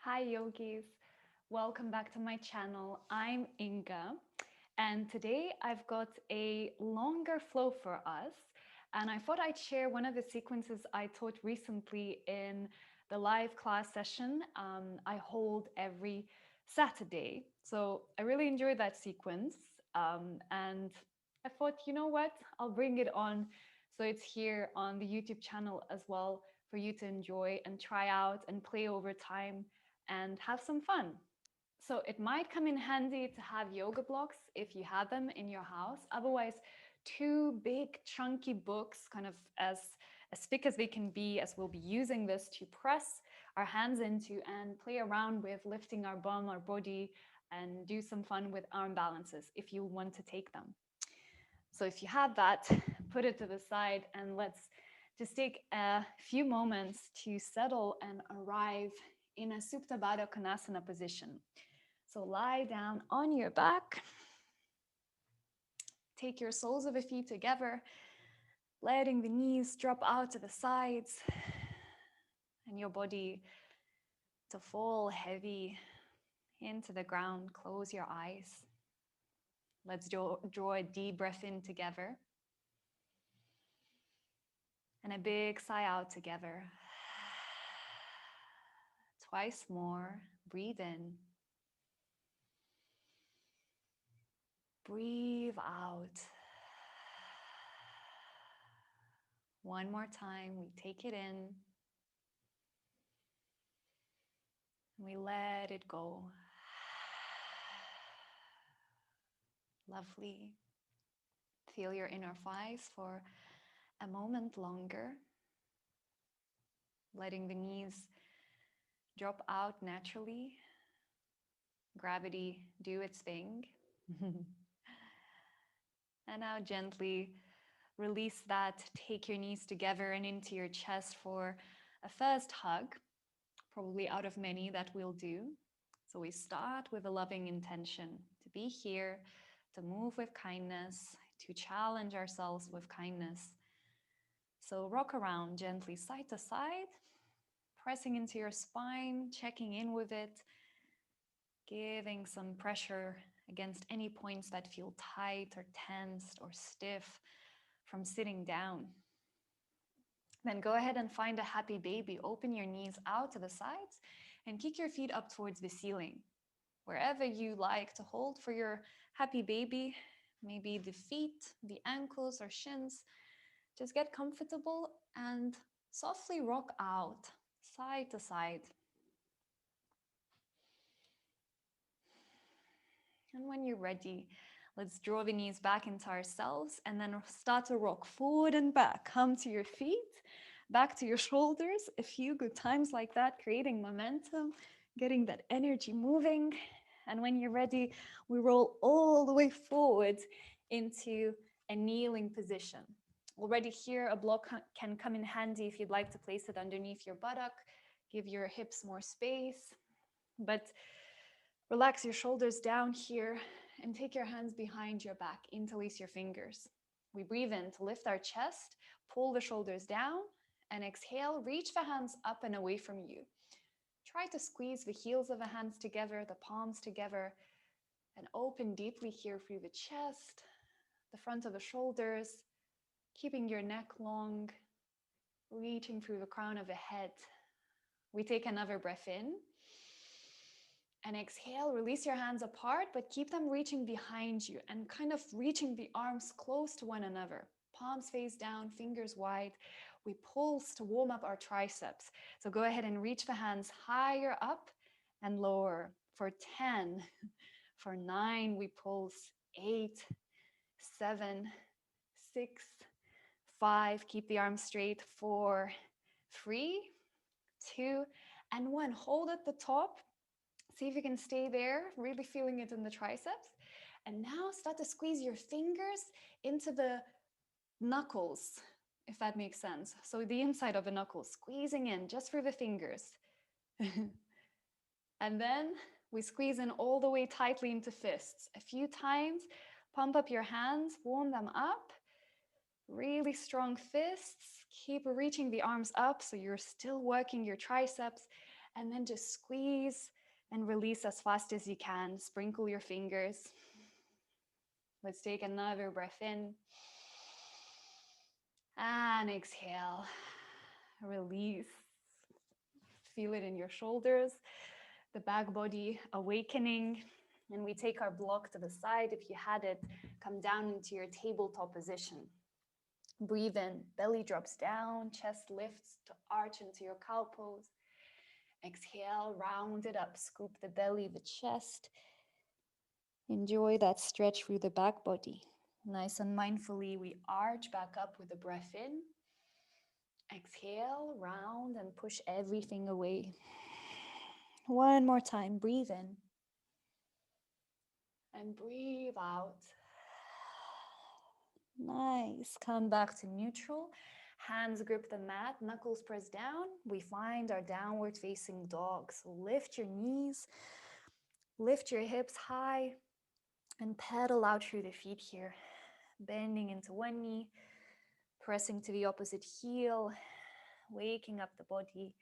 Hi yogis, welcome back to my channel. I'm Inga and today I've got a longer flow for us and I thought I'd share one of the sequences I taught recently in the live class session I hold every Saturday. So I really enjoyed that sequence and I thought, you know what, I'll bring it on so it's here on the YouTube channel as well for you to enjoy and try out and play over time and have some fun. So it might come in handy to have yoga blocks if you have them in your house. Otherwise, two big chunky books, kind of as thick as they can be, as we'll be using this to press our hands into and play around with lifting our bum, our body, and do some fun with arm balances if you want to take them. So if you have that, put it to the side and let's just take a few moments to settle and arrive in a Supta Baddha Konasana position. So lie down on your back, take your soles of the feet together, letting the knees drop out to the sides and your body to fall heavy into the ground. Close your eyes. Let's draw a deep breath in together and a big sigh out together. Twice more. Breathe in. Breathe out. One more time. We take it in. We let it go. Lovely. Feel your inner thighs for a moment longer. Letting the knees drop out naturally. Gravity do its thing. And now gently release that. Take your knees together and into your chest for a first hug, probably out of many that we'll do. So we start with a loving intention to be here, to move with kindness, to challenge ourselves with kindness. So rock around gently side to side, pressing into your spine, checking in with it, giving some pressure against any points that feel tight or tensed or stiff from sitting down. Then go ahead and find a happy baby. Open your knees out to the sides and kick your feet up towards the ceiling. Wherever you like to hold for your happy baby, maybe the feet, the ankles or shins, just get comfortable and softly rock out side to side. And when you're ready, let's draw the knees back into ourselves and then start to rock forward and back. Come to your feet, back to your shoulders. A few good times like that, creating momentum, getting that energy moving. And when you're ready, we roll all the way forward into a kneeling position. Already here, a block can come in handy if you'd like to place it underneath your buttock, give your hips more space. But relax your shoulders down here and take your hands behind your back. Interlace your fingers. We breathe in to lift our chest, pull the shoulders down, and exhale, reach the hands up and away from you. Try to squeeze the heels of the hands together, the palms together, and open deeply here through the chest, the front of the shoulders, keeping your neck long, reaching through the crown of the head. We take another breath in. And exhale, release your hands apart, but keep them reaching behind you and kind of reaching the arms close to one another. Palms face down, fingers wide. We pulse to warm up our triceps. So go ahead and reach the hands higher up and lower. For 10, for 9, we pulse. 8, 7, 6, 5. Keep the arms straight. 4, 3, 2, and 1. Hold at the top. See if you can stay there, really feeling it in the triceps. And now start to squeeze your fingers into the knuckles, if that makes sense. So the inside of the knuckles, squeezing in just through the fingers. And then we squeeze in all the way tightly into fists. A few times, pump up your hands, warm them up. Really strong fists. Keep reaching the arms up so you're still working your triceps. And then just squeeze and release as fast as you can. Sprinkle your fingers. Let's take another breath in. And exhale. Release. Feel it in your shoulders, the back body awakening. And we take our block to the side. If you had it, come down into your tabletop position. Breathe in, belly drops down, chest lifts to arch into your cow pose. Exhale, round it up, scoop the belly, the chest. Enjoy that stretch through the back body. Nice and mindfully, we arch back up with a breath in. Exhale, round and push everything away. One more time, breathe in. And breathe out. Nice. Come back to neutral. Hands grip the mat, knuckles press down. We find our downward facing dog. So lift your knees, lift your hips high, and pedal out through the feet here. Bending into one knee, pressing to the opposite heel, waking up the body,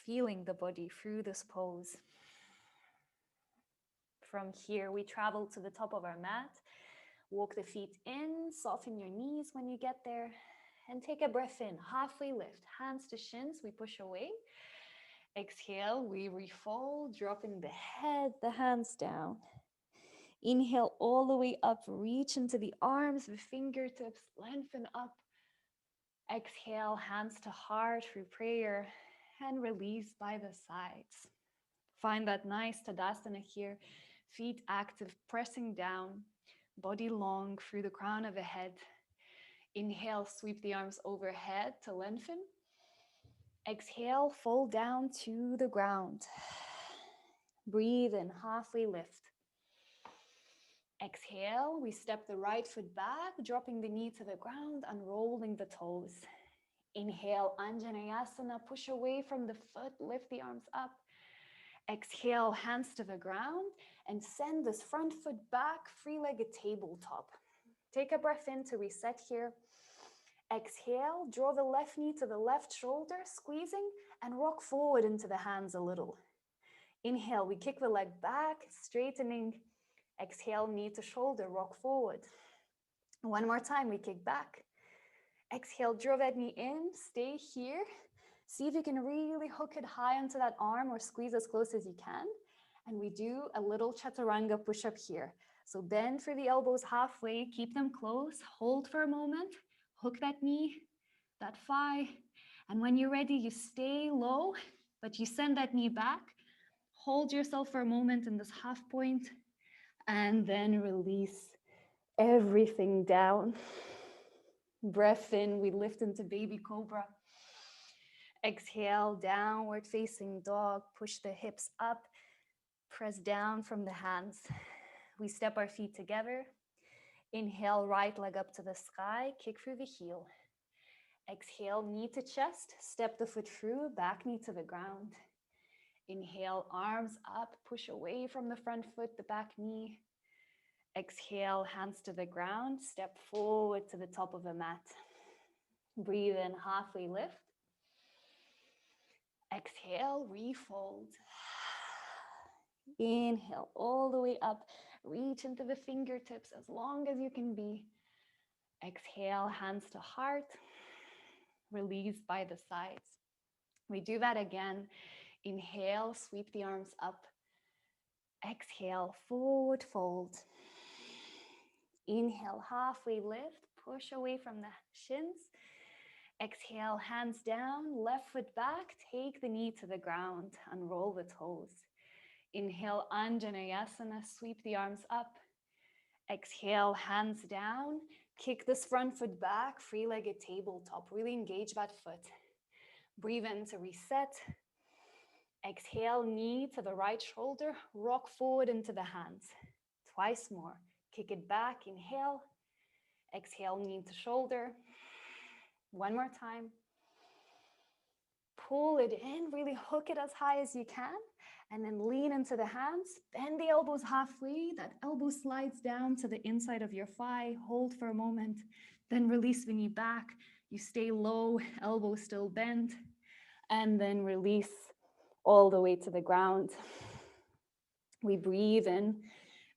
feeling the body through this pose. From here, we travel to the top of our mat. Walk the feet in, soften your knees when you get there, and take a breath in. Halfway lift, hands to shins, we push away. Exhale, we refold, dropping the head, the hands down. Inhale all the way up, reach into the arms, the fingertips, lengthen up. Exhale, hands to heart through prayer, and release by the sides. Find that nice Tadasana here, feet active, pressing down, body long through the crown of the head. Inhale, sweep the arms overhead to lengthen. Exhale, fold down to the ground. Breathe in, halfway lift. Exhale, we step the right foot back, dropping the knee to the ground, unrolling the toes. Inhale, Koundinyasana, push away from the foot, lift the arms up. Exhale, hands to the ground, and send this front foot back, three-legged tabletop. Take a breath in to reset here. Exhale, draw the left knee to the left shoulder, squeezing, and rock forward into the hands a little. Inhale, we kick the leg back, straightening. Exhale, knee to shoulder, rock forward. One more time, we kick back. Exhale, draw that knee in, stay here. See if you can really hook it high onto that arm or squeeze as close as you can. And we do a little chaturanga push-up here. So bend through the elbows halfway, keep them close, hold for a moment, hook that knee, that thigh. And when you're ready, you stay low, but you send that knee back. Hold yourself for a moment in this half point, and then release everything down. Breath in, we lift into baby cobra. Exhale, downward facing dog, push the hips up, press down from the hands. We step our feet together. Inhale, right leg up to the sky, kick through the heel. Exhale, knee to chest, step the foot through, back knee to the ground. Inhale, arms up, push away from the front foot, the back knee. Exhale, hands to the ground, step forward to the top of the mat. Breathe in, halfway lift. Exhale, refold. Inhale all the way up, reach into the fingertips as long as you can be. Exhale, hands to heart, release by the sides. We do that again. Inhale, sweep the arms up. Exhale, forward fold. Inhale, halfway lift, push away from the shins. Exhale, hands down, left foot back, take the knee to the ground, unroll the toes. Inhale, Koundinyasana, sweep the arms up. Exhale, hands down, kick this front foot back, three-legged tabletop. Really engage that foot. Breathe in to reset. Exhale, knee to the right shoulder, rock forward into the hands. Twice more. Kick it back, inhale. Exhale, knee to shoulder. One more time. Pull it in, really hook it as high as you can, and then lean into the hands. Bend the elbows halfway. That elbow slides down to the inside of your thigh. Hold for a moment, then release the knee back. You stay low, elbow still bent, and then release all the way to the ground. We breathe in,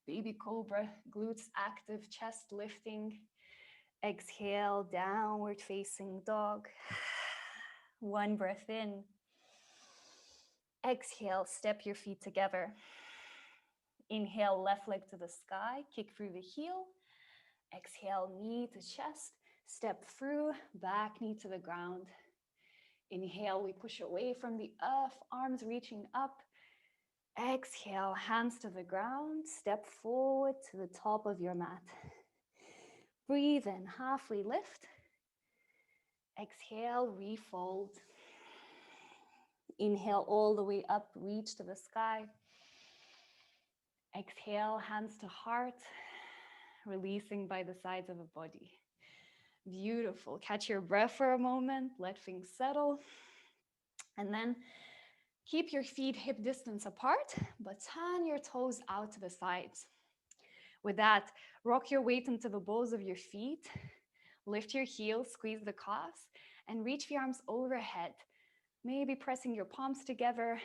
baby cobra, glutes active, chest lifting. Exhale, downward facing dog. One breath in. Exhale, step your feet together. Inhale, left leg to the sky, kick through the heel. Exhale, knee to chest, step through, back knee to the ground. Inhale, we push away from the earth, arms reaching up. Exhale, hands to the ground, step forward to the top of your mat. Breathe in, halfway lift. Exhale, refold. Inhale all the way up, reach to the sky. Exhale, hands to heart, releasing by the sides of the body. Beautiful. Catch your breath for a moment, let things settle. And then keep your feet hip distance apart, but turn your toes out to the sides. With that, rock your weight into the balls of your feet. Lift your heels, squeeze the calves, and reach the arms overhead. Maybe pressing your palms together,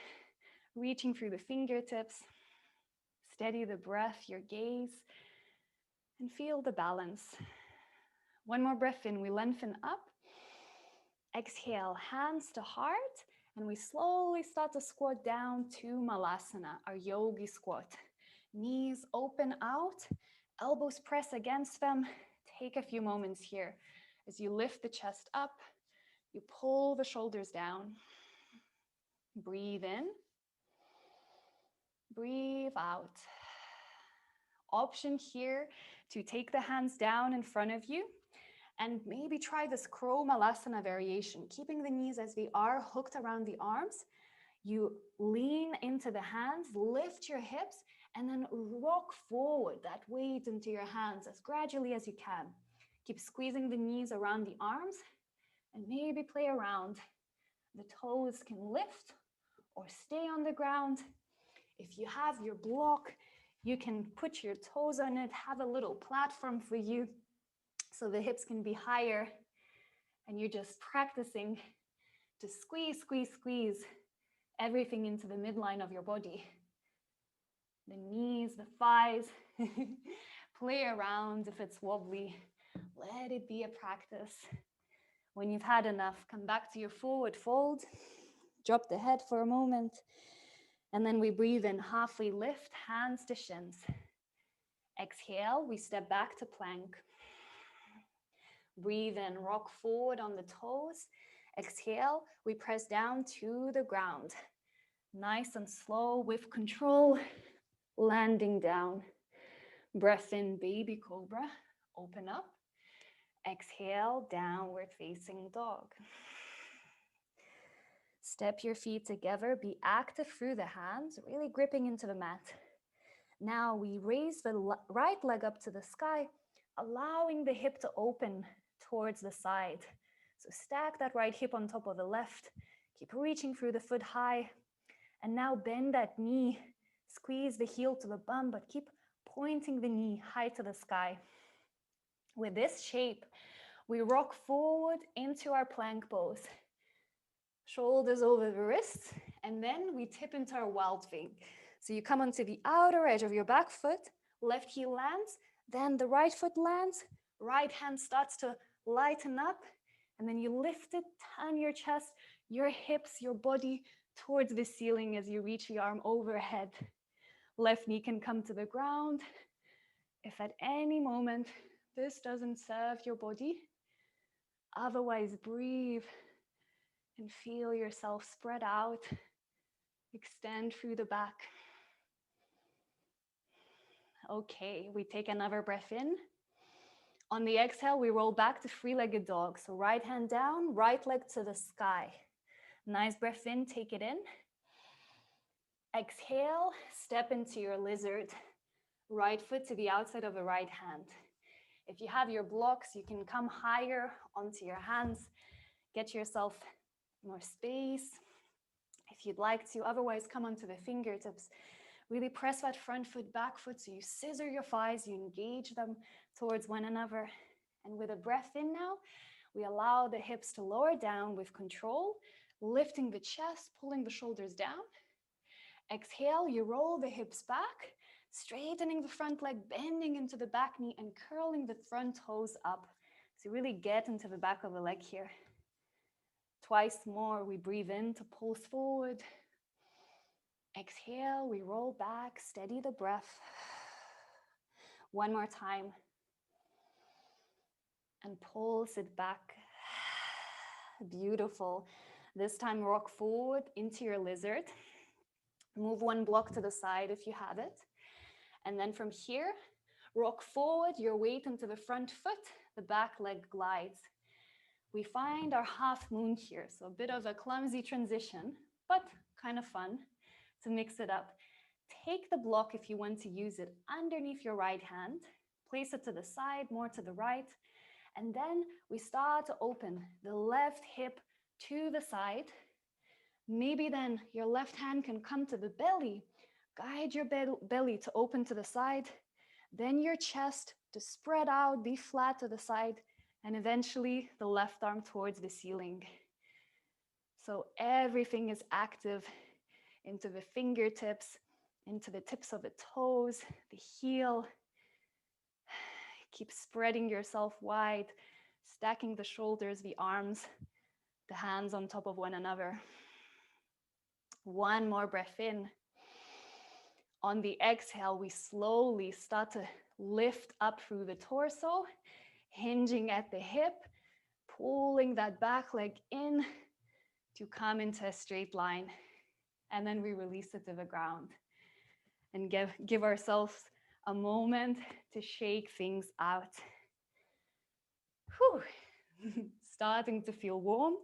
reaching through the fingertips. Steady the breath, your gaze, and feel the balance. One more breath in, we lengthen up. Exhale, hands to heart, and we slowly start to squat down to Malasana, our yogi squat. Knees open out, elbows press against them. Take a few moments here. As you lift the chest up, you pull the shoulders down. Breathe in. Breathe out. Option here to take the hands down in front of you and maybe try this crow Malasana variation, keeping the knees as they are hooked around the arms. You lean into the hands, lift your hips, and then rock forward that weight into your hands as gradually as you can. Keep squeezing the knees around the arms and maybe play around. The toes can lift or stay on the ground. If you have your block, you can put your toes on it, have a little platform for you so the hips can be higher, and you're just practicing to squeeze, squeeze, squeeze everything into the midline of your body. The knees, the thighs, play around if it's wobbly. Let it be a practice. When you've had enough, come back to your forward fold, drop the head for a moment, and then we breathe in, halfway lift, hands to shins. Exhale, we step back to plank. Breathe in, rock forward on the toes. Exhale, we press down to the ground. Nice and slow with control, landing down. Breath in, baby cobra, open up. Exhale, downward facing dog. Step your feet together, be active through the hands, really gripping into the mat. Now we raise the right leg up to the sky, allowing the hip to open towards the side. So stack that right hip on top of the left. Keep reaching through the foot high. And now bend that knee. Squeeze the heel to the bum, but keep pointing the knee high to the sky. With this shape, we rock forward into our plank pose. Shoulders over the wrists, and then we tip into our wild thing. So you come onto the outer edge of your back foot, left heel lands, then the right foot lands, right hand starts to lighten up, and then you lift it, turn your chest, your hips, your body towards the ceiling as you reach the arm overhead. Left knee can come to the ground. If at any moment this doesn't serve your body, otherwise breathe and feel yourself spread out, extend through the back. Okay, we take another breath in. On the exhale, we roll back to three-legged dog. So right hand down, right leg to the sky. Nice breath in, take it in. Exhale, step into your lizard. Right foot to the outside of the right hand. If you have your blocks, you can come higher onto your hands. Get yourself more space. If you'd like to, otherwise come onto the fingertips. Really press that front foot, back foot, so you scissor your thighs, you engage them towards one another. And with a breath in now, we allow the hips to lower down with control. Lifting the chest, pulling the shoulders down. Exhale, you roll the hips back, straightening the front leg, bending into the back knee and curling the front toes up. So really get into the back of the leg here. Twice more, we breathe in to pulse forward. Exhale, we roll back, steady the breath. One more time. And pulse it back. Beautiful. This time, rock forward into your lizard. Move one block to the side if you have it. And then from here, rock forward, your weight into the front foot, the back leg glides. We find our half moon here, so a bit of a clumsy transition, but kind of fun to mix it up. Take the block if you want to use it underneath your right hand, place it to the side, more to the right, and then we start to open the left hip to the side. Maybe then your left hand can come to the belly. Guide your belly to open to the side, then your chest to spread out, be flat to the side, and eventually the left arm towards the ceiling. So everything is active into the fingertips, into the tips of the toes, the heel. Keep spreading yourself wide, stacking the shoulders, the arms, the hands on top of one another. One more breath in. On the exhale, we slowly start to lift up through the torso, hinging at the hip, pulling that back leg in to come into a straight line. And then we release it to the ground and give ourselves a moment to shake things out. Whew. Starting to feel warm.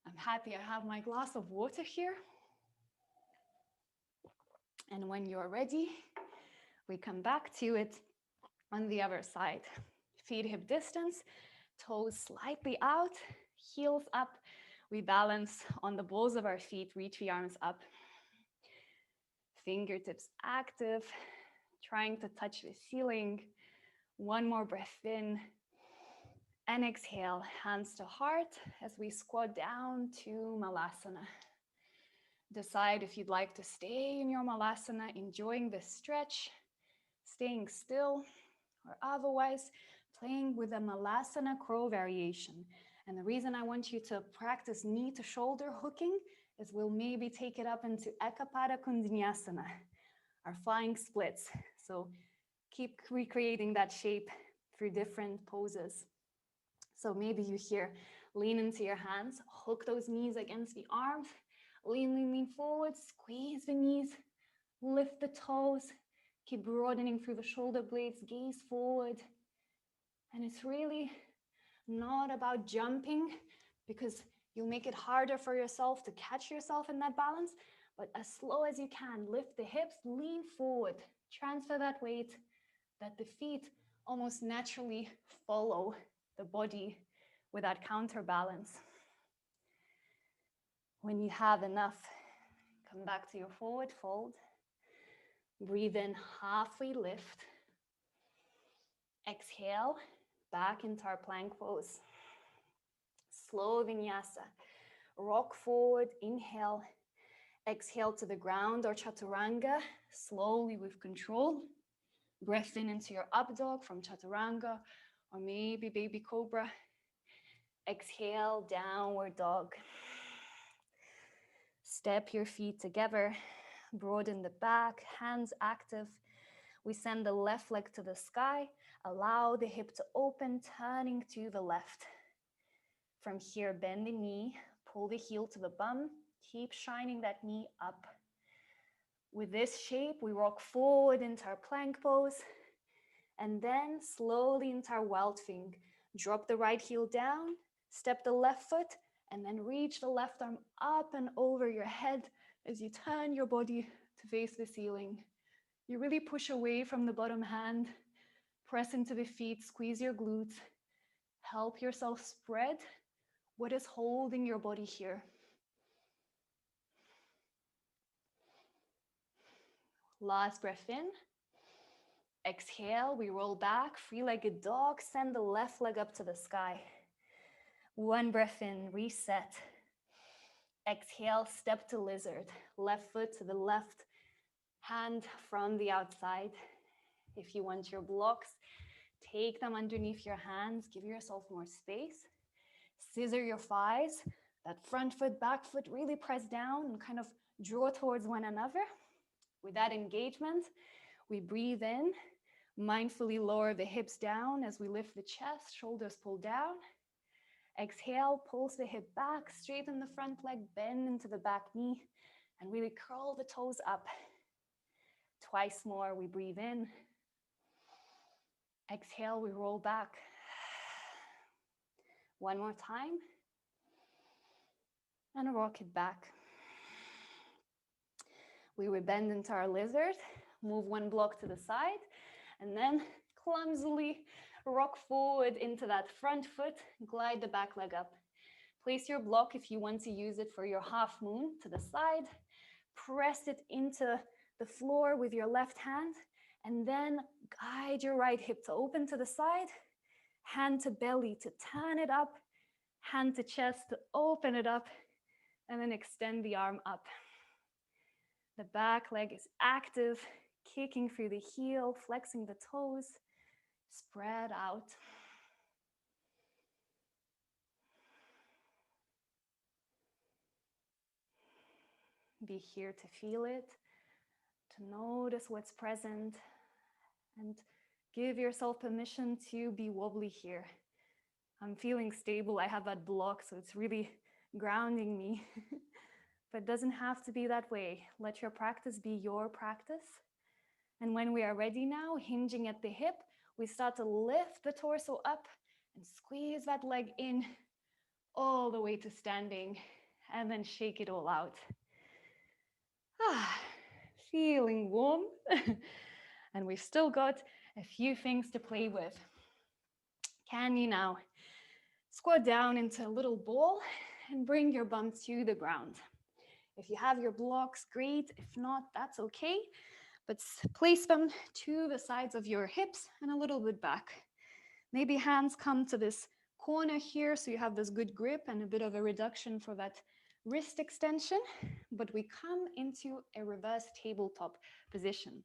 I'm happy I have my glass of water here. And when you're ready, we come back to it on the other side. Feet hip distance, toes slightly out, heels up. We balance on the balls of our feet, reach the arms up. Fingertips active, trying to touch the ceiling. One more breath in. And exhale, hands to heart as we squat down to Malasana. Decide if you'd like to stay in your Malasana, enjoying the stretch, staying still, or otherwise playing with a Malasana crow variation. And the reason I want you to practice knee to shoulder hooking is we'll maybe take it up into Ekapada Koundinyasana, our flying splits. So keep recreating that shape through different poses. So maybe you here, lean into your hands, hook those knees against the arms, lean forward, squeeze the knees, lift the toes, keep broadening through the shoulder blades, gaze forward. And it's really not about jumping because you'll make it harder for yourself to catch yourself in that balance, but as slow as you can, lift the hips, lean forward, transfer that weight, that the feet almost naturally follow the body with that counterbalance. When you have enough, come back to your forward fold. Breathe in, halfway lift. Exhale, back into our plank pose. Slow vinyasa. Rock forward, inhale. Exhale to the ground or chaturanga, slowly with control. Breath in into your up dog from chaturanga, or maybe baby cobra. Exhale, downward dog. Step your feet together, broaden the back, hands active. We send the left leg to the sky, allow the hip to open, turning to the left. From here, bend the knee, pull the heel to the bum, keep shining that knee up. With this shape, we rock forward into our plank pose, and then slowly into our wild thing. Drop the right heel down, step the left foot, and then reach the left arm up and over your head as you turn your body to face the ceiling. You really push away from the bottom hand, press into the feet, squeeze your glutes, help yourself spread what is holding your body here. Last breath in. Exhale, we roll back, three-legged dog, send the left leg up to the sky. One breath in, reset. Exhale, step to lizard. Left foot to the left, hand from the outside. If you want your blocks, take them underneath your hands. Give yourself more space. Scissor your thighs. That front foot, back foot, really press down and kind of draw towards one another. With that engagement, we breathe in, mindfully lower the hips down as we lift the chest, shoulders pull down. Exhale, pulse the hip back, straighten the front leg, bend into the back knee, and really curl the toes up. Twice more, we breathe in. Exhale, we roll back. One more time. And rock it back. We will bend into our lizard, move one block to the side, and then clumsily rock forward into that front foot, glide the back leg up. Place your block, if you want to use it for your half moon, to the side. Press it into the floor with your left hand, and then guide your right hip to open to the side, hand to belly to turn it up, hand to chest to open it up, and then extend the arm up. The back leg is active, kicking through the heel, flexing the toes, spread out. Be here to feel it, to notice what's present, and give yourself permission to be wobbly here. I'm feeling stable. I have that block, so it's really grounding me. But it doesn't have to be that way. Let your practice be your practice. And when we are ready now, hinging at the hip, we start to lift the torso up and squeeze that leg in all the way to standing, and then shake it all out. Feeling warm. And we've still got a few things to play with. Can you now squat down into a little ball and bring your bum to the ground? If you have your blocks, great. If not, that's okay. But place them to the sides of your hips and a little bit back. Maybe hands come to this corner here, so you have this good grip and a bit of a reduction for that wrist extension. But we come into a reverse tabletop position.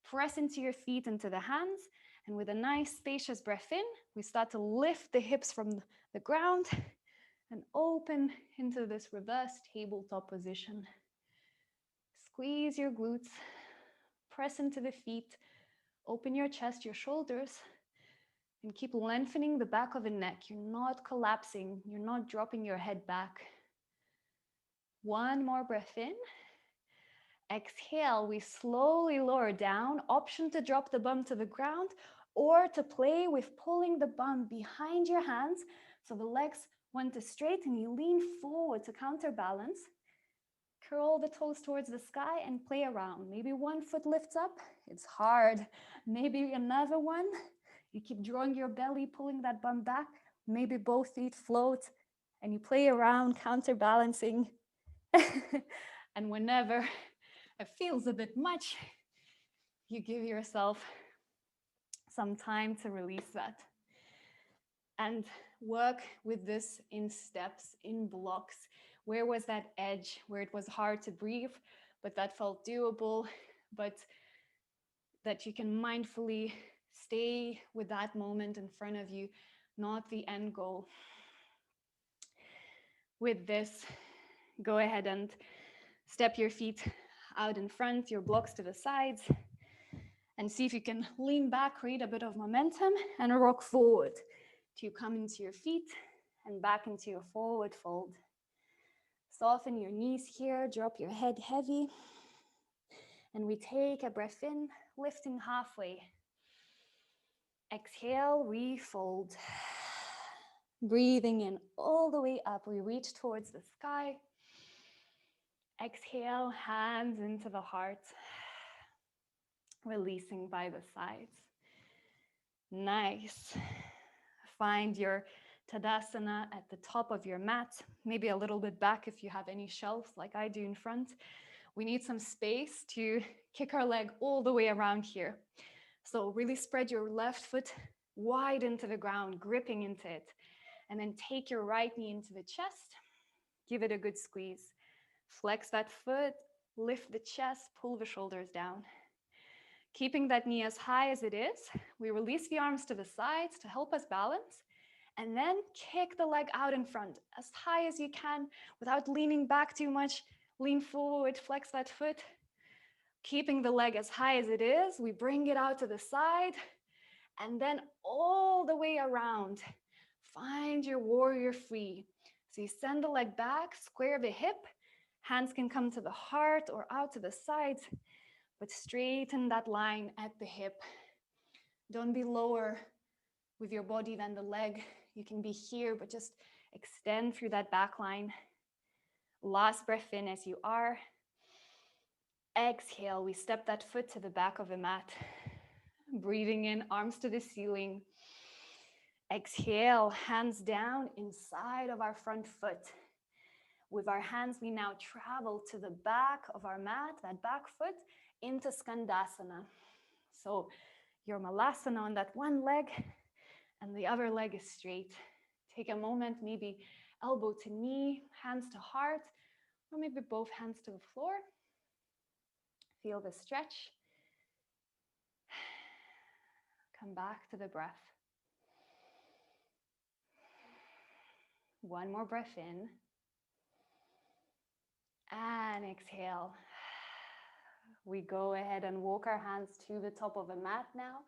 Press into your feet, into the hands, and with a nice spacious breath in, we start to lift the hips from the ground and open into this reverse tabletop position. Squeeze your glutes, press into the feet, open your chest, your shoulders, and keep lengthening the back of the neck. You're not collapsing, you're not dropping your head back. One more breath in. Exhale, we slowly lower down. Option to drop the bum to the ground or to play with pulling the bum behind your hands so the legs want to straighten. You lean forward to counterbalance. Curl the toes towards the sky and play around. Maybe one foot lifts up. It's hard. Maybe another one. You keep drawing your belly, pulling that bum back. Maybe both feet float and you play around, counterbalancing. And whenever it feels a bit much, you give yourself some time to release that. And work with this in steps, in blocks. Where was that edge where it was hard to breathe, but that felt doable, but that you can mindfully stay with that moment in front of you, not the end goal. With this, go ahead and step your feet out in front, your blocks to the sides, and see if you can lean back, create a bit of momentum, and rock forward to come into your feet and back into your forward fold. Soften your knees here, drop your head heavy, and we take a breath in, lifting halfway. Exhale, refold. Breathing in all the way up, we reach towards the sky. Exhale, hands into the heart, releasing by the sides. Nice. Find your Tadasana at the top of your mat, maybe a little bit back if you have any shelves like I do in front. We need some space to kick our leg all the way around here. So really spread your left foot wide into the ground, gripping into it. And then take your right knee into the chest. Give it a good squeeze. Flex that foot, lift the chest, pull the shoulders down. Keeping that knee as high as it is, we release the arms to the sides to help us balance, and then kick the leg out in front as high as you can without leaning back too much. Lean forward, flex that foot. Keeping the leg as high as it is, we bring it out to the side, and then all the way around. Find your warrior three. So you send the leg back, square the hip, hands can come to the heart or out to the sides, but straighten that line at the hip. Don't be lower with your body than the leg. You can be here, but just extend through that back line. Last breath in as you are. Exhale, we step that foot to the back of the mat. Breathing in, arms to the ceiling. Exhale, hands down inside of our front foot. With our hands, we now travel to the back of our mat, that back foot, into Skandasana. So your Malasana on that one leg, and the other leg is straight. Take a moment, maybe elbow to knee, hands to heart, or maybe both hands to the floor. Feel the stretch. Come back to the breath. One more breath in. And exhale. We go ahead and walk our hands to the top of the mat now.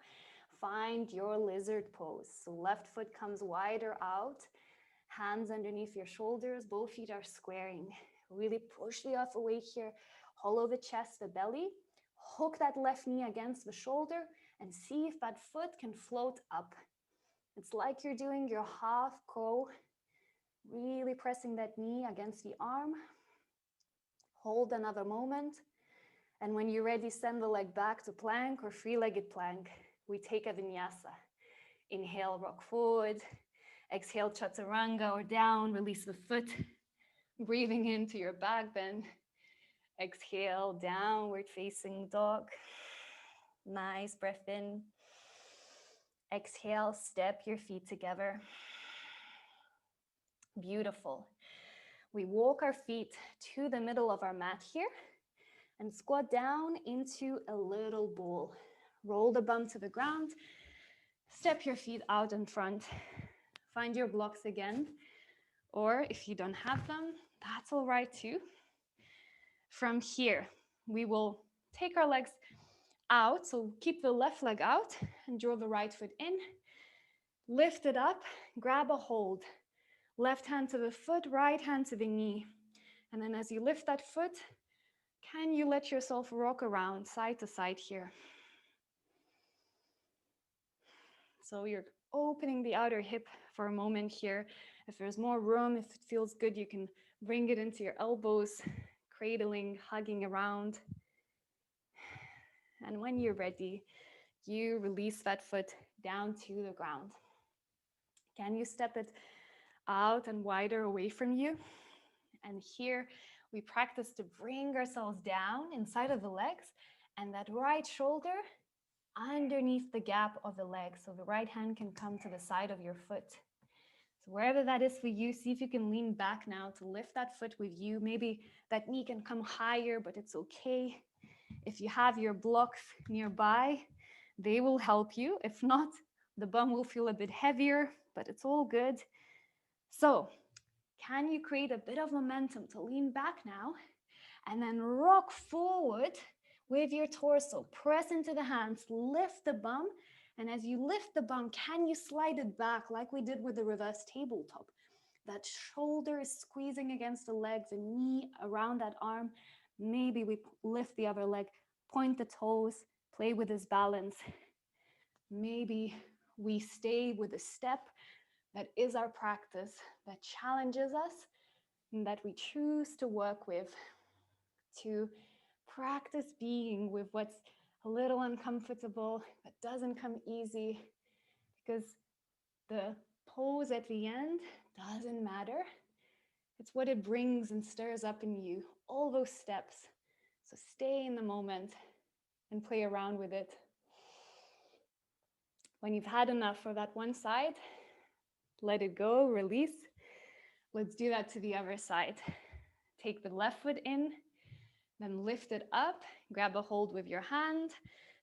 Find your lizard pose. So left foot comes wider out. Hands underneath your shoulders. Both feet are squaring. Really push the earth away here. Hollow the chest, the belly. Hook that left knee against the shoulder and see if that foot can float up. It's like you're doing your half crow. Really pressing that knee against the arm. Hold another moment. And when you're ready, send the leg back to plank or three-legged plank. We take a vinyasa. Inhale, rock forward. Exhale, chaturanga or down. Release the foot. Breathing into your back bend. Exhale, downward facing dog. Nice breath in. Exhale, step your feet together. Beautiful. We walk our feet to the middle of our mat here and squat down into a little ball. Roll the bum to the ground. Step your feet out in front. Find your blocks again. Or if you don't have them, that's all right too. From here, we will take our legs out. So keep the left leg out and draw the right foot in. Lift it up, grab a hold. Left hand to the foot, right hand to the knee. And then as you lift that foot, can you let yourself rock around side to side here? So you're opening the outer hip for a moment here. If there's more room, if it feels good, you can bring it into your elbows, cradling, hugging around. And when you're ready, you release that foot down to the ground. Can you step it out and wider away from you? And here we practice to bring ourselves down inside of the legs and that right shoulder underneath the gap of the leg. So the right hand can come to the side of your foot. So wherever that is for you, see if you can lean back now to lift that foot with you. Maybe that knee can come higher, but it's okay. If you have your blocks nearby, they will help you. If not, the bum will feel a bit heavier, but it's all good. So can you create a bit of momentum to lean back now and then rock forward with your torso? Press into the hands, lift the bum. And as you lift the bum, can you slide it back like we did with the reverse tabletop? That shoulder is squeezing against the leg, the knee around that arm. Maybe we lift the other leg, point the toes, play with this balance. Maybe we stay with a step that is our practice, that challenges us, and that we choose to work with, to practice being with what's a little uncomfortable, that doesn't come easy, because the pose at the end doesn't matter. It's what it brings and stirs up in you, all those steps. So stay in the moment and play around with it. When you've had enough for that one side, let it go, release. Let's do that to the other side. Take the left foot in, then lift it up, grab a hold with your hand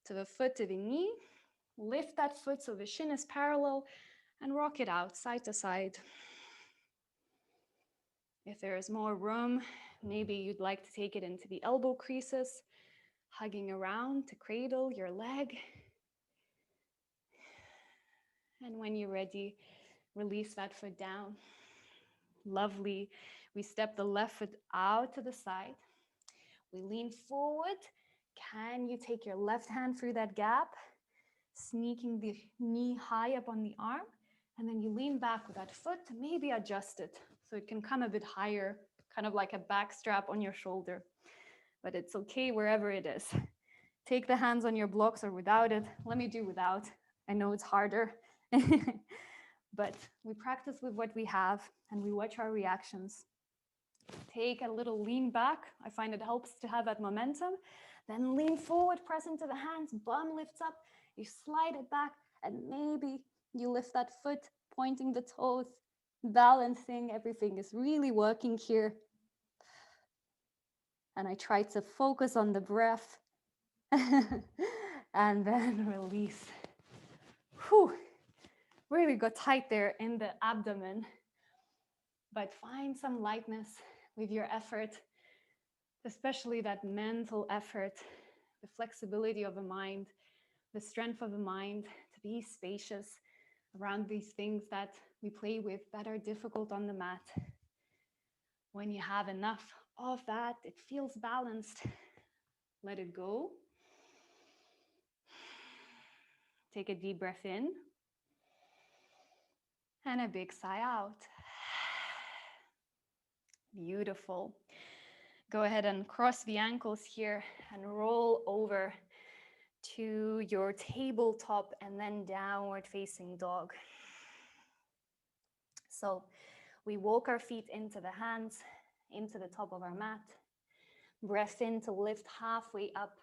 to the foot, to the knee. Lift that foot so the shin is parallel and rock it out side to side. If there is more room, maybe you'd like to take it into the elbow creases, hugging around to cradle your leg. And when you're ready, release that foot down. Lovely. We step the left foot out to the side. We lean forward. Can you take your left hand through that gap, sneaking the knee high up on the arm, and then you lean back with that foot to maybe adjust it so it can come a bit higher, kind of like a back strap on your shoulder. But it's okay wherever it is. Take the hands on your blocks or without it. Let me do without. I know it's harder, but we practice with what we have and we watch our reactions. Take a little lean back. I find it helps to have that momentum. Then lean forward, press into the hands, bum lifts up, you slide it back, and maybe you lift that foot, pointing the toes, balancing. Everything is really working here. And I try to focus on the breath and then release. Whew. Really got tight there in the abdomen, but find some lightness with your effort, especially that mental effort, the flexibility of the mind, the strength of the mind to be spacious around these things that we play with that are difficult on the mat. When you have enough of that, it feels balanced. Let it go. Take a deep breath in and a big sigh out. Beautiful. Go ahead and cross the ankles here and roll over to your tabletop and then downward facing dog. So we walk our feet into the hands, into the top of our mat. Breath in to lift halfway up.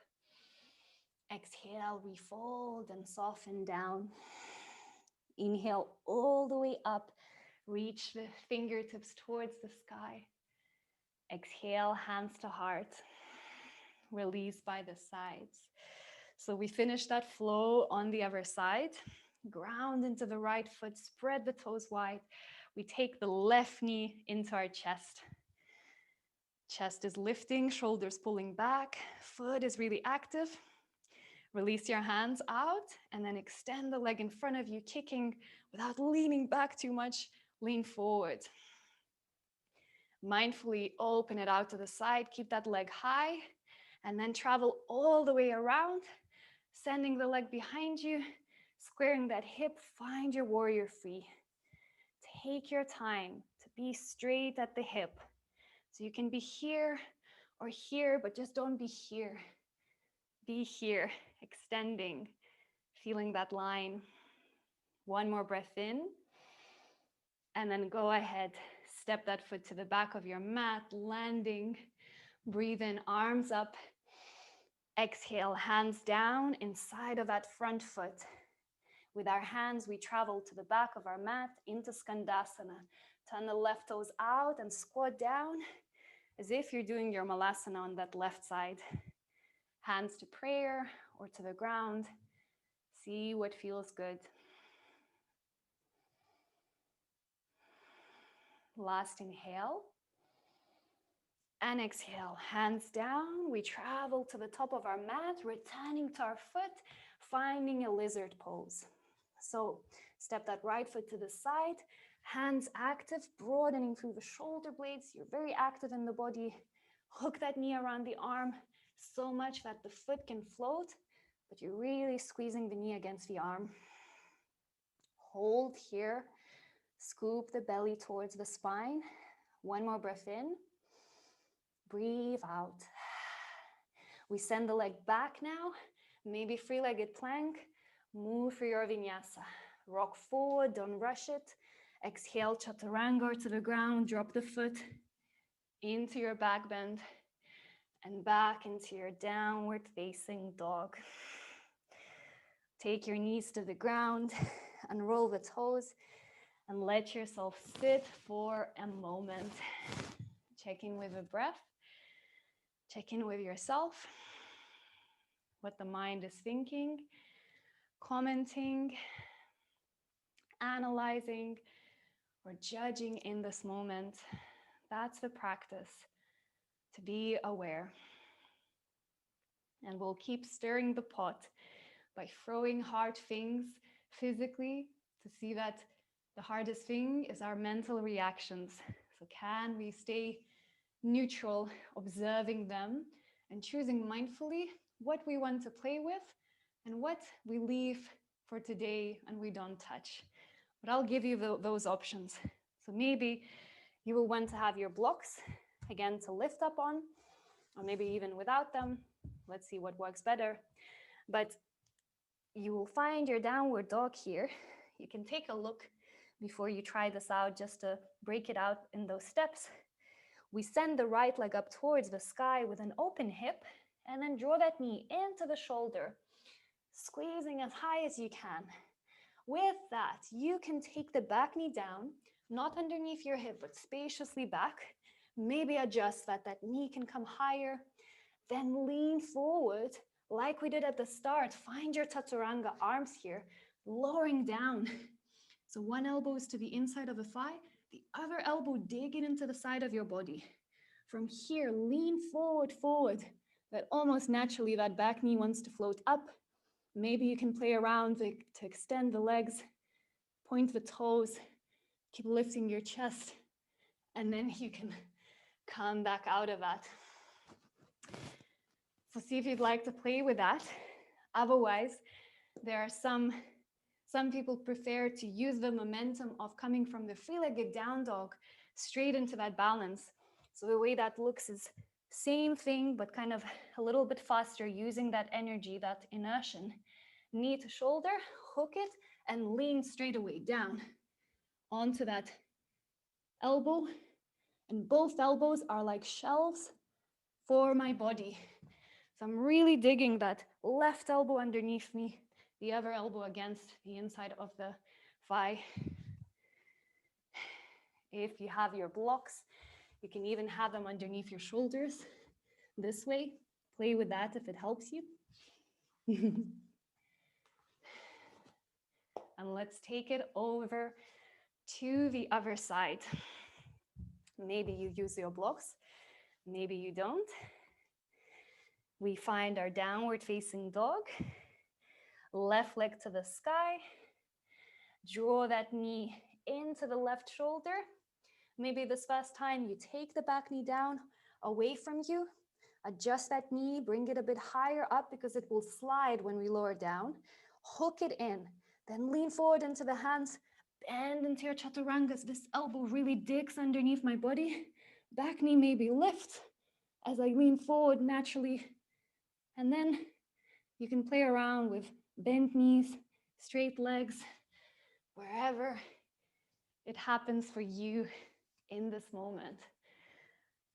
Exhale, we fold and soften down. Inhale all the way up. Reach the fingertips towards the sky. Exhale, hands to heart. Release by the sides. So we finish that flow on the other side. Ground into the right foot, spread the toes wide. We take the left knee into our chest. Chest is lifting, shoulders pulling back, foot is really active. Release your hands out and then extend the leg in front of you, kicking without leaning back too much. Lean forward. Mindfully open it out to the side, keep that leg high, and then travel all the way around, sending the leg behind you, squaring that hip, find your warrior three. Take your time to be straight at the hip. So you can be here or here, but just don't be here. Be here, extending, feeling that line. One more breath in, and then go ahead. Step that foot to the back of your mat, landing. Breathe in, arms up. Exhale, hands down inside of that front foot. With our hands, we travel to the back of our mat into Skandasana. Turn the left toes out and squat down as if you're doing your Malasana on that left side. Hands to prayer or to the ground. See what feels good. Last inhale. And exhale, hands down. We travel to the top of our mat, returning to our foot, finding a lizard pose. So step that right foot to the side, hands active, broadening through the shoulder blades. You're very active in the body. Hook that knee around the arm so much that the foot can float, but you're really squeezing the knee against the arm. Hold here. Scoop the belly towards the spine. One more breath in. Breathe out. We send the leg back now. Maybe three-legged plank. Move for your vinyasa. Rock forward, don't rush it. Exhale, chaturanga to the ground. Drop the foot into your back bend and back into your downward facing dog. Take your knees to the ground, unroll the toes, and let yourself sit for a moment. Check in with the breath. Check in with yourself, what the mind is thinking, commenting, analyzing, or judging in this moment. That's the practice, to be aware. And we'll keep stirring the pot by throwing hard things physically to see that the hardest thing is our mental reactions. So can we stay neutral, observing them and choosing mindfully what we want to play with and what we leave for today and we don't touch. But I'll give you those options. So maybe you will want to have your blocks, again, to lift up on, or maybe even without them. Let's see what works better. But you will find your downward dog here. You can take a look before you try this out, just to break it out in those steps. We send the right leg up towards the sky with an open hip, and then draw that knee into the shoulder, squeezing as high as you can. With that, you can take the back knee down, not underneath your hip, but spaciously back. Maybe adjust that knee can come higher. Then lean forward like we did at the start. Find your chaturanga arms here, lowering down. So one elbow is to the inside of the thigh, the other elbow digging into the side of your body. From here, lean forward, forward. That almost naturally that back knee wants to float up. Maybe you can play around to extend the legs, point the toes, keep lifting your chest, and then you can come back out of that. So see if you'd like to play with that. Otherwise, there are some people prefer to use the momentum of coming from the three-legged down dog straight into that balance. So the way that looks is same thing, but kind of a little bit faster, using that energy, that inertia. Knee to shoulder, hook it, and lean straight away down onto that elbow. And both elbows are like shelves for my body. So I'm really digging that left elbow underneath me, the other elbow against the inside of the thigh. If you have your blocks, you can even have them underneath your shoulders this way. Play with that if it helps you. And let's take it over to the other side. Maybe you use your blocks, maybe you don't. We find our downward facing dog. Left leg to the sky. Draw that knee into the left shoulder. Maybe this first time you take the back knee down away from you. Adjust that knee, bring it a bit higher up because it will slide when we lower down. Hook it in, then lean forward into the hands, bend into your chaturangas. This elbow really digs underneath my body. Back knee maybe lift as I lean forward naturally. And then you can play around with bent knees, straight legs, wherever it happens for you in this moment.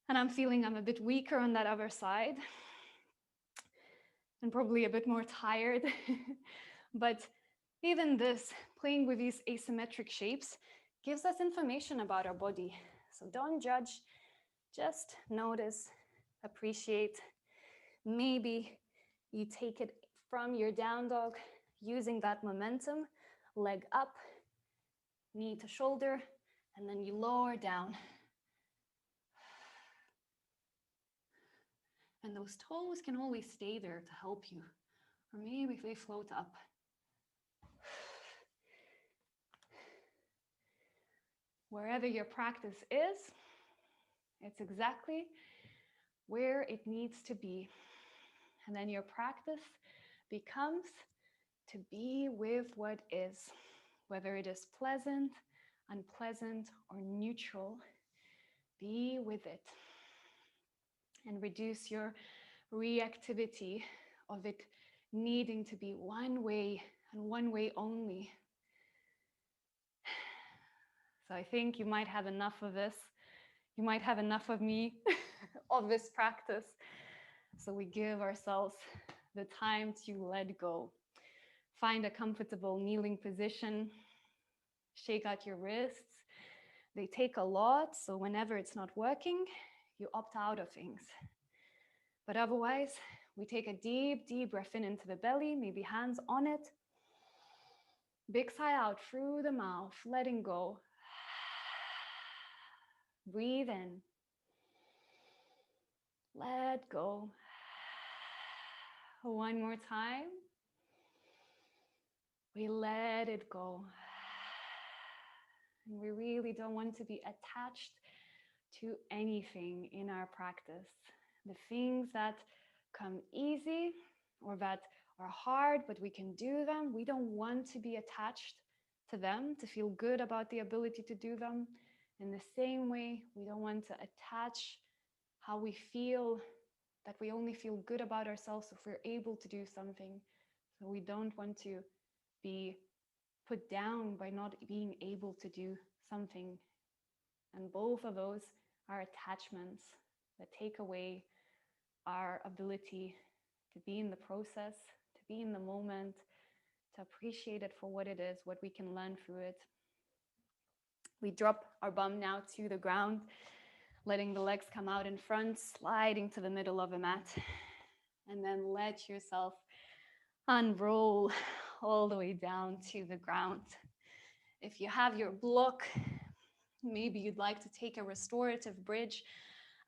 And I'm feeling I'm a bit weaker on that other side and probably a bit more tired. But even this, playing with these asymmetric shapes, gives us information about our body. So don't judge, just notice, appreciate. Maybe you take it from your down dog, using that momentum, leg up, knee to shoulder, and then you lower down. And those toes can always stay there to help you. Or maybe if they float up. Wherever your practice is, it's exactly where it needs to be. And then your practice becomes to be with what is, whether it is pleasant, unpleasant, or neutral. Be with it. And reduce your reactivity of it needing to be one way and one way only. So I think you might have enough of this. You might have enough of me, of this practice. So we give ourselves the time to let go. Find a comfortable kneeling position. Shake out your wrists. They take a lot, so whenever it's not working, you opt out of things. But otherwise, we take a deep, deep breath in into the belly, maybe hands on it. Big sigh out through the mouth, letting go. Breathe in. Let go. One more time. We let it go. And we really don't want to be attached to anything in our practice. The things that come easy or that are hard, but we can do them, we don't want to be attached to them, to feel good about the ability to do them. In the same way, we don't want to attach how we feel, that we only feel good about ourselves if we're able to do something. So we don't want to be put down by not being able to do something. And both of those are attachments that take away our ability to be in the process, to be in the moment, to appreciate it for what it is, what we can learn through it. We drop our bum now to the ground, letting the legs come out in front, sliding to the middle of a mat, and then let yourself unroll all the way down to the ground. If you have your block, maybe you'd like to take a restorative bridge.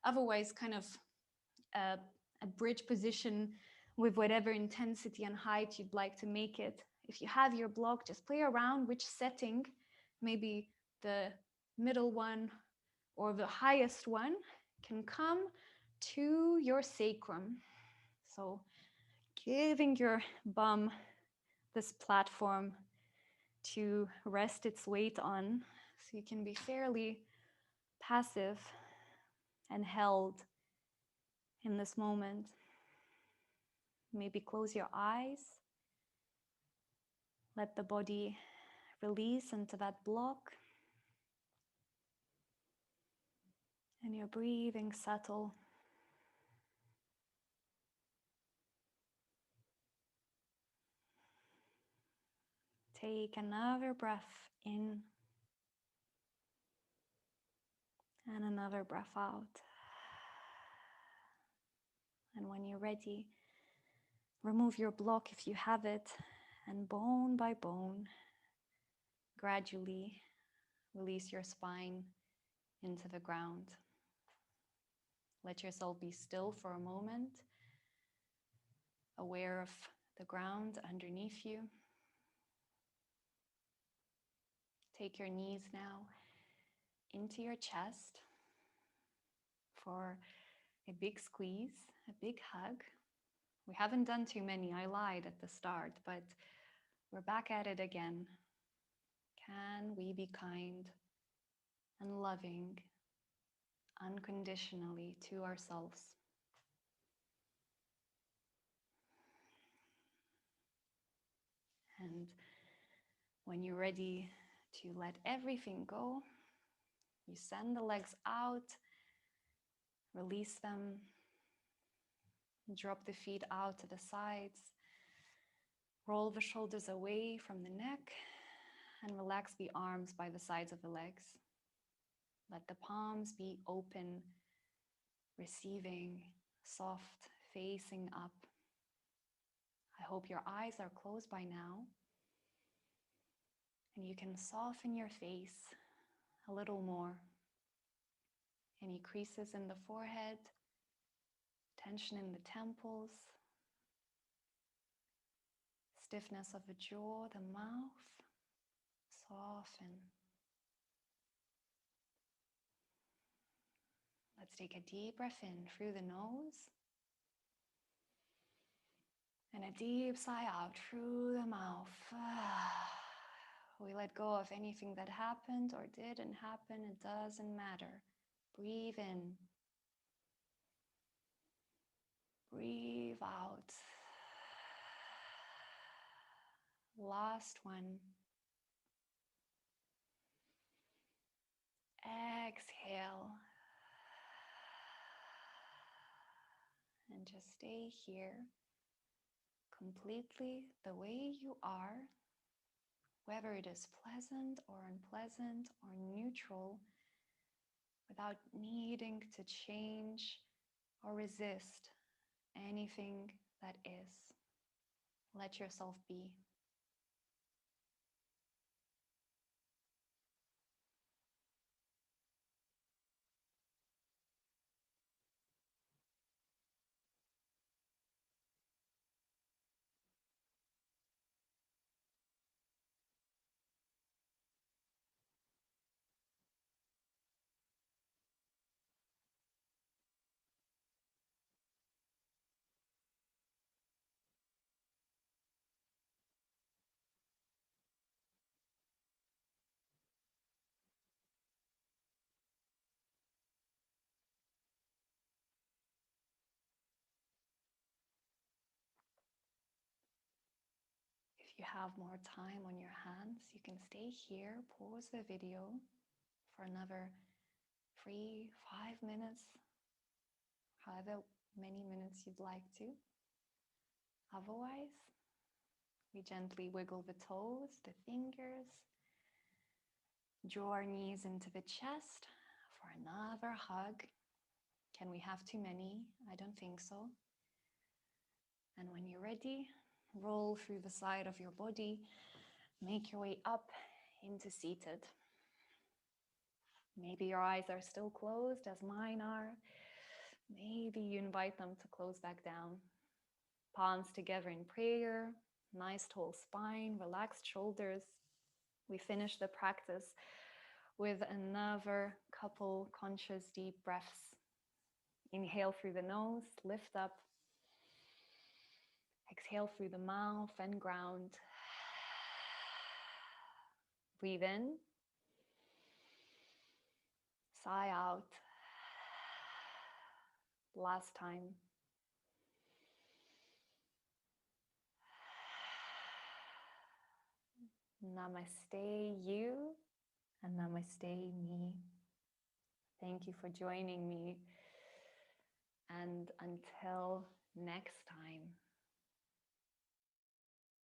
Otherwise, kind of a bridge position with whatever intensity and height you'd like to make it. If you have your block, just play around which setting, maybe the middle one or the highest one, can come to your sacrum. So giving your bum this platform to rest its weight on, so you can be fairly passive and held in this moment. Maybe close your eyes. Let the body release into that block. And your breathing settle. Take another breath in and another breath out. And when you're ready, remove your block if you have it, and bone by bone, gradually release your spine into the ground. Let yourself be still for a moment, aware of the ground underneath you. Take your knees now into your chest for a big squeeze, a big hug. We haven't done too many, I lied at the start, but we're back at it again. Can we be kind and loving unconditionally to ourselves? And when you're ready to let everything go, you send the legs out, release them, drop the feet out to the sides, roll the shoulders away from the neck, and relax the arms by the sides of the legs. Let the palms be open, receiving, soft, facing up. I hope your eyes are closed by now, and you can soften your face a little more. Any creases in the forehead, tension in the temples, stiffness of the jaw, the mouth, soften. Let's take a deep breath in through the nose and a deep sigh out through the mouth. We let go of anything that happened or didn't happen. It doesn't matter. Breathe in. Breathe out. Last one. Exhale. And just stay here completely the way you are, whether it is pleasant or unpleasant or neutral. without needing to change or resist anything that is. Let yourself be. If you have more time on your hands, you can stay here, pause the video for another 3, 5 minutes, however many minutes you'd like to. Otherwise, we gently wiggle the toes, the fingers, draw our knees into the chest for another hug. Can we have too many? I don't think so. And when you're ready, roll through the side of your body, make your way up into seated. Maybe your eyes are still closed as mine are. Maybe you invite them to close back down. Palms together in prayer, nice tall spine, relaxed shoulders. We finish the practice with another couple conscious deep breaths. Inhale through the nose, lift up. Exhale through the mouth and ground. Breathe in. Sigh out. Last time. Namaste you and namaste me. Thank you for joining me. And until next time.